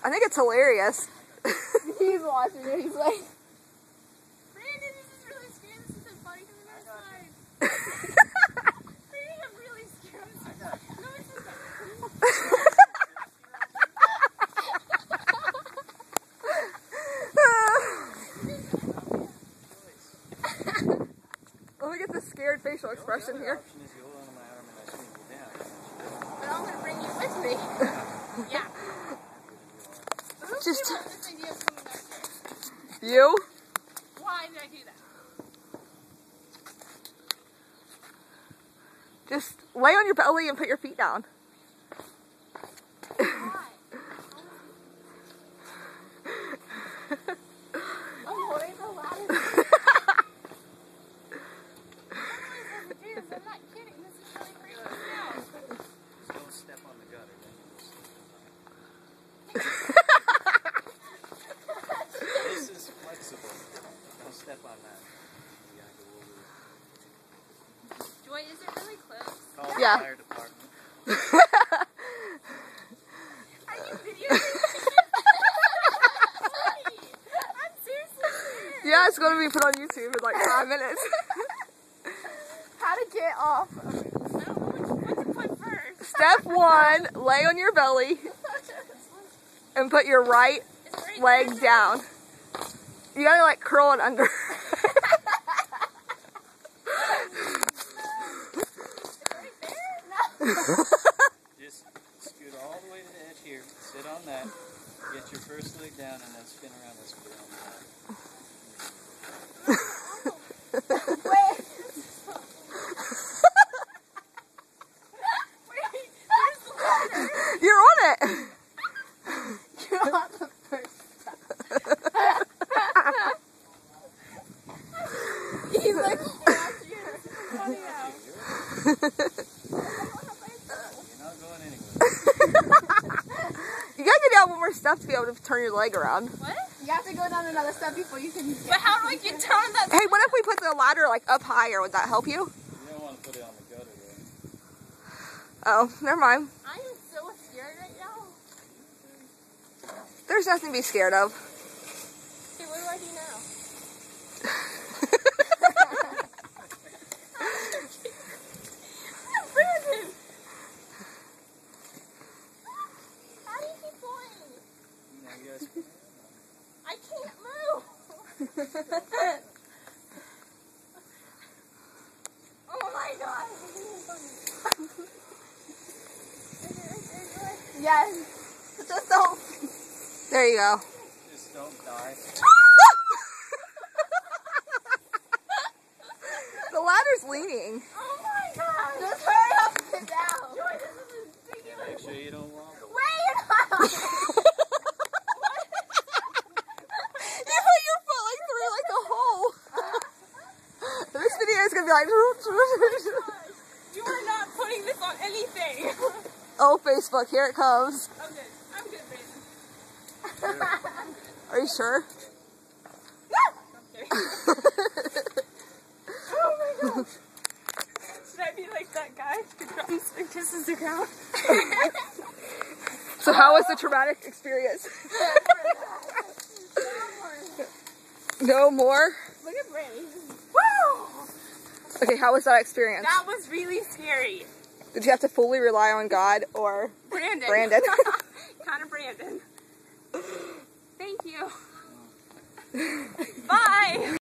I think it's hilarious. He's watching it. He's like, Brandon, this is really scary. This isn't funny. Come on the side. Brandon, I'm really scared. No, it's okay. Let me get the scared facial expression here. But I'm gonna bring you with me. Yeah. Just This idea is coming back here. you. Why did I do that? Just lay on your belly and put your feet down. Why? I'm holding the ladder. I'm not kidding. This is really freaking me out. Just don't step on the gutter. This is flexible. Don't step on that. You gotta go over. Joy, is it really close? Call the Yeah. fire department. Are you videotaping? I'm seriously scared. Yeah, it's gonna be put on YouTube in like 5 minutes. how to get off. I don't know what to put first. Step 1, lay on your belly and put your right leg down. You gotta like curl it under. Just scoot all the way to the edge here. Sit on that. Get your first leg down and then spin around and scoot on that. Wait. You're on it. You're on the first step. He's like, Funny now. You're not going anywhere. You gotta get down one more step to be able to turn your leg around. What? you have to go down another step before you can get But how do I get down that? Hey, what if we put the ladder like up higher? Would that help you? You don't want to put it on the gutter though. Oh, never mind. I am so scared right now. There's nothing to be scared of. Okay, what do I do now? Brandon! How do you keep going? You know, you guys. I can't move. Oh my god. Yes. Just don't. There you go. Just don't die. The ladder's leaning. Oh my god. Just hurry up and down. Joy, this is ridiculous. Make sure you don't wobble. Wait, you're not. You put your foot like through like a hole. This video is gonna be like. You are not putting this on anything. Oh, Facebook, here it comes. I'm good. I'm good, Brandon. Are you sure? Okay. Oh my god. Should I be like that guy who drops and kisses the ground? So how was the traumatic experience? No more? Look at Brandon. Woo! Okay, how was that experience? That was really scary. Did you have to fully rely on God or Brandon. Brandon? Kind of Brandon. Thank you.